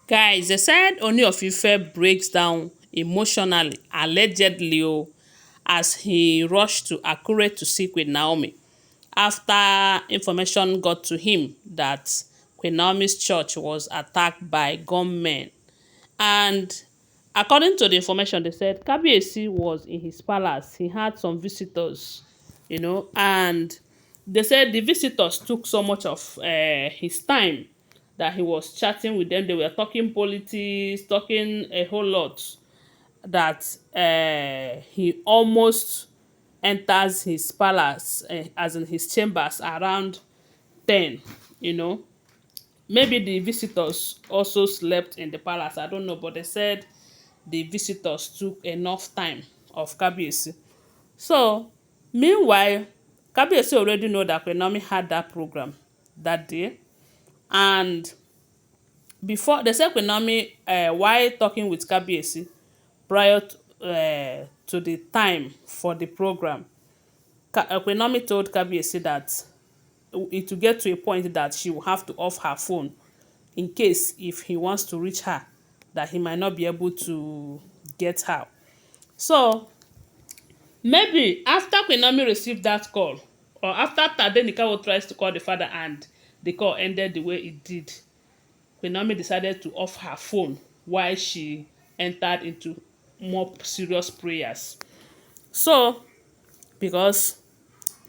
Guys, they said Ooni of Ife breaks down emotionally, allegedly, as he rushed to Akure to seek with Naomi after information got to him that Queen Naomi's church was attacked by gunmen. And according to the information, they said Kabiyesi was in his palace. He had some visitors, and they said the visitors took so much of his time that he was chatting with them. They were talking politics, talking a whole lot that he almost enters his palace, as in his chambers, around 10, you know. Maybe the visitors also slept in the palace. I don't know, but they said the visitors took enough time of Kabiyesi. So, meanwhile, Kabiyesi already know that Queen Naomi had that program that day, and before they said Queen Naomi, while talking with Kabiyesi prior to the time for the program, Queen Naomi told Kabiyesi that it will get to a point that she will have to off her phone in case if he wants to reach her, that he might not be able to get her. So maybe after Queen Naomi received that call, or after Tadenikawo tries to call the father and the call ended the way it did, Queen Naomi decided to off her phone while she entered into more serious prayers. So, because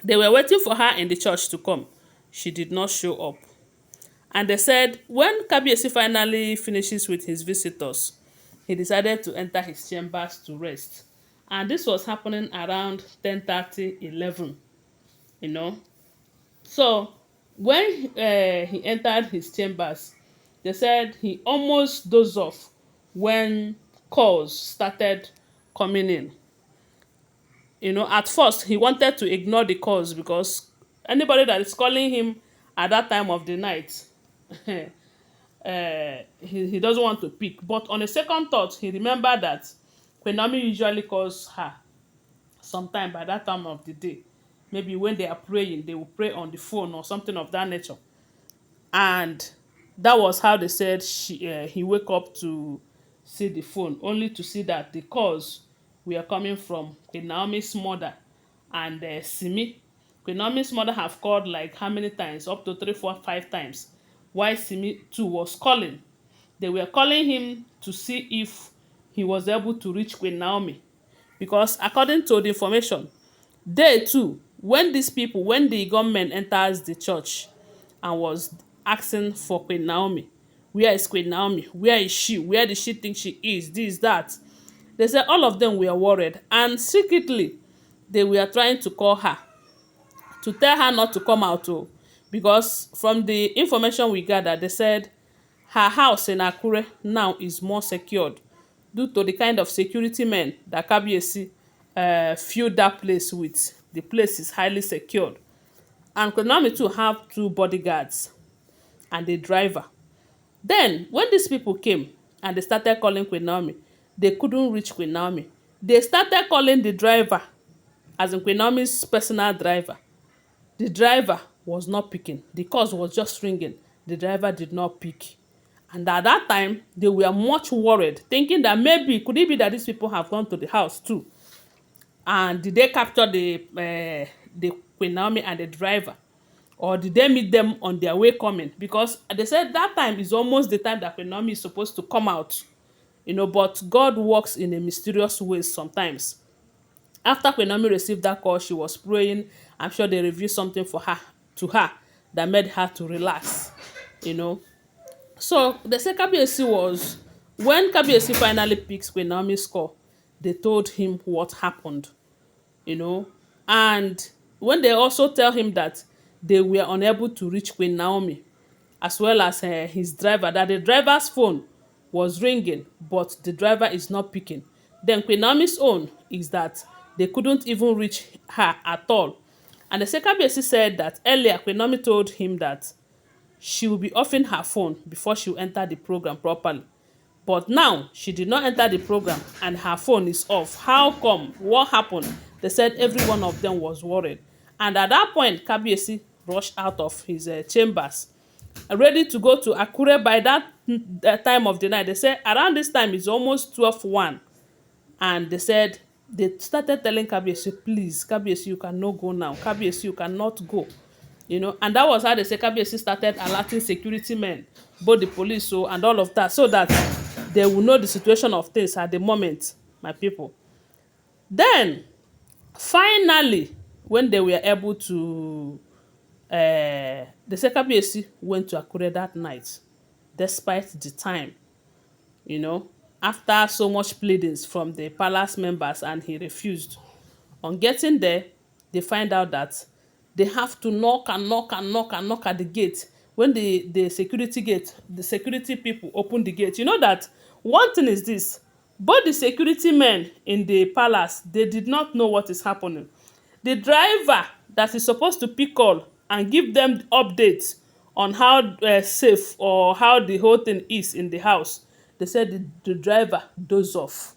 they were waiting for her in the church to come, she did not show up. And they said when Kabiyesi finally finishes with his visitors, he decided to enter his chambers to rest. And this was happening around 10:30, 11, you know. So when he entered his chambers, they said he almost dozed off when calls started coming in. At first he wanted to ignore the calls because anybody that is calling him at that time of the night, he doesn't want to pick. But on a second thought, he remembered that Queen Naomi usually calls her sometime by that time of the day. Maybe when they are praying, they will pray on the phone or something of that nature. And that was how they said he wake up to see the phone, only to see that the calls were coming from Queen Naomi's mother and Simi. Queen Naomi's mother have called like how many times? Up to 3, 4, 5 times. While Simi too was calling. They were calling him to see if he was able to reach Queen Naomi. Because according to the information, they too, when the gunmen enters the church and was asking for Queen Naomi, where is Queen Naomi? Where is she? Where does she think she is? This, that. They said all of them were worried, and secretly they were trying to call her to tell her not to come out, because from the information we gathered, they said her house in Akure now is more secured due to the kind of security men that Kabiyesi filled that place with. The place is highly secured. And Queen Naomi too have 2 bodyguards and a driver. Then, when these people came and they started calling Queen Naomi, they couldn't reach Queen Naomi. They started calling the driver, as in Queen Naomi's personal driver. The driver was not picking. The calls was just ringing. The driver did not pick. And at that time, they were much worried, thinking that maybe, could it be that these people have gone to the house too? And did they capture the Queen Naomi and the driver? Or did they meet them on their way coming? Because they said that time is almost the time that Queen Naomi is supposed to come out. But God works in a mysterious way sometimes. After Queen Naomi received that call, she was praying. I'm sure they revealed something to her that made her to relax. You know. So the say Kabiyesi was, when Kabiyesi finally picks Queen Naomi's call, they told him what happened. And when they also tell him that they were unable to reach Queen Naomi, as well as his driver, that the driver's phone was ringing but the driver is not picking, then Queen Naomi's own is that they couldn't even reach her at all. And the Kabiyesi said that earlier Queen Naomi told him that she will be offing her phone before she will enter the program properly. But now she did not enter the program and her phone is off. How come? What happened? They said every one of them was worried. And at that point, Kabiyesi rushed out of his chambers ready to go to Akure by that time of the night. They said around this time it's almost 12:01, and they said they started telling Kabiyesi, please, Kabiyesi, you cannot go now. Kabiyesi, you cannot go. And that was how they say Kabiyesi started alerting security men, both the police and all of that, so that they will know the situation of things at the moment, my people. Then, finally, when they were able to, they say Kabiyesi went to Akure that night, despite the time, you know, after so much pleadings from the palace members, and he refused. On getting there, they find out that they have to knock and knock and knock and knock at the gate. When the security people open the gate, you know that one thing is this: both the security men in the palace, they did not know what is happening. The driver that is supposed to pick call and give them updates on how safe or how the whole thing is in the house, they said the driver dozed off.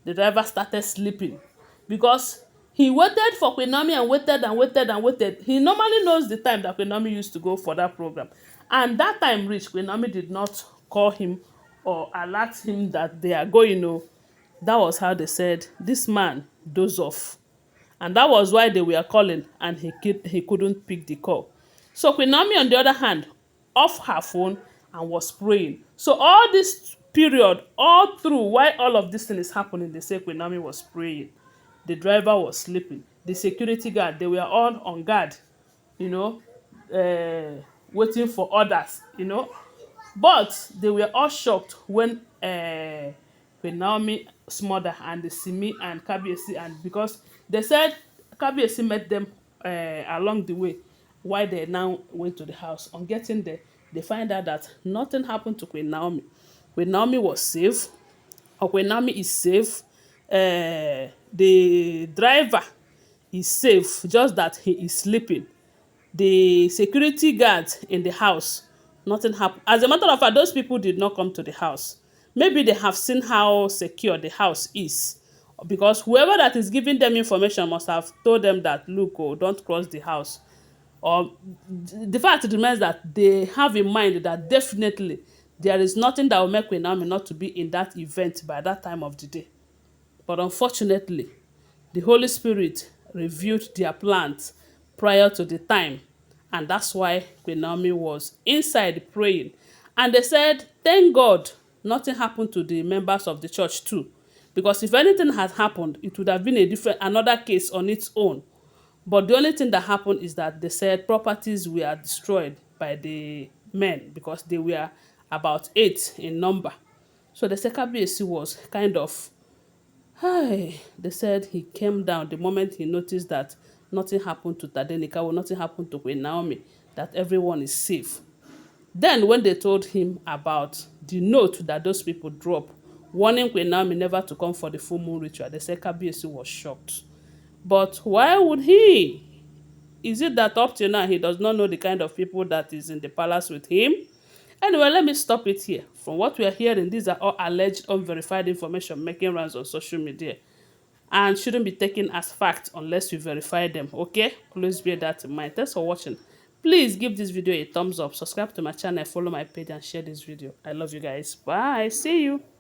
The driver started sleeping because he waited for Queen Naomi and waited and waited and waited. He normally knows the time that Queen Naomi used to go for that program. And that time reached, Queen Naomi did not call him or alert him that they are going. No, that was how they said this man dozed off. And that was why they were calling, and he couldn't pick the call. So Queen Naomi, on the other hand, off her phone and was praying. So all this period, all through, while all of this thing is happening, they say Queen Naomi was praying. The driver was sleeping. The security guard, they were all on guard, you know, waiting for orders. But they were all shocked when Queen Naomi's mother and the Simi and Kabiyesi, and because they said Kabiyesi met them along the way while they now went to the house. On getting there, they find out that nothing happened to Queen Naomi. Queen Naomi was safe. Or Queen Naomi is safe. The driver is safe, just that he is sleeping. The security guards in the house, nothing happened. As a matter of fact, those people did not come to the house. Maybe they have seen how secure the house is, because whoever that is giving them information must have told them that, look, oh, don't cross the house. Or the fact remains that they have in mind that definitely there is nothing that will make Queen Naomi not to be in that event by that time of the day. But unfortunately, the Holy Spirit revealed their plans prior to the time. And that's why Queen Naomi was inside praying. And they said, thank God nothing happened to the members of the church too. Because if anything had happened, it would have been another case on its own. But the only thing that happened is that they said properties were destroyed by the men, because they were about 8 in number. So the Kabiyesi was kind of, hi, they said he came down the moment he noticed that nothing happened to Tadenikawo, nothing happened to Queen Naomi, that everyone is safe. Then when they told him about the note that those people dropped, warning Queen Naomi never to come for the full moon ritual, they said Kabiyesi was shocked. But why would he? Is it that up till now he does not know the kind of people that is in the palace with him? Anyway, let me stop it here. From what we are hearing, these are all alleged unverified information making rounds on social media and shouldn't be taken as fact unless you verify them. Okay, please bear that in mind. Thanks for watching. Please give this video a thumbs up, subscribe to my channel, follow my page, and share this video. I love you guys. Bye. See you.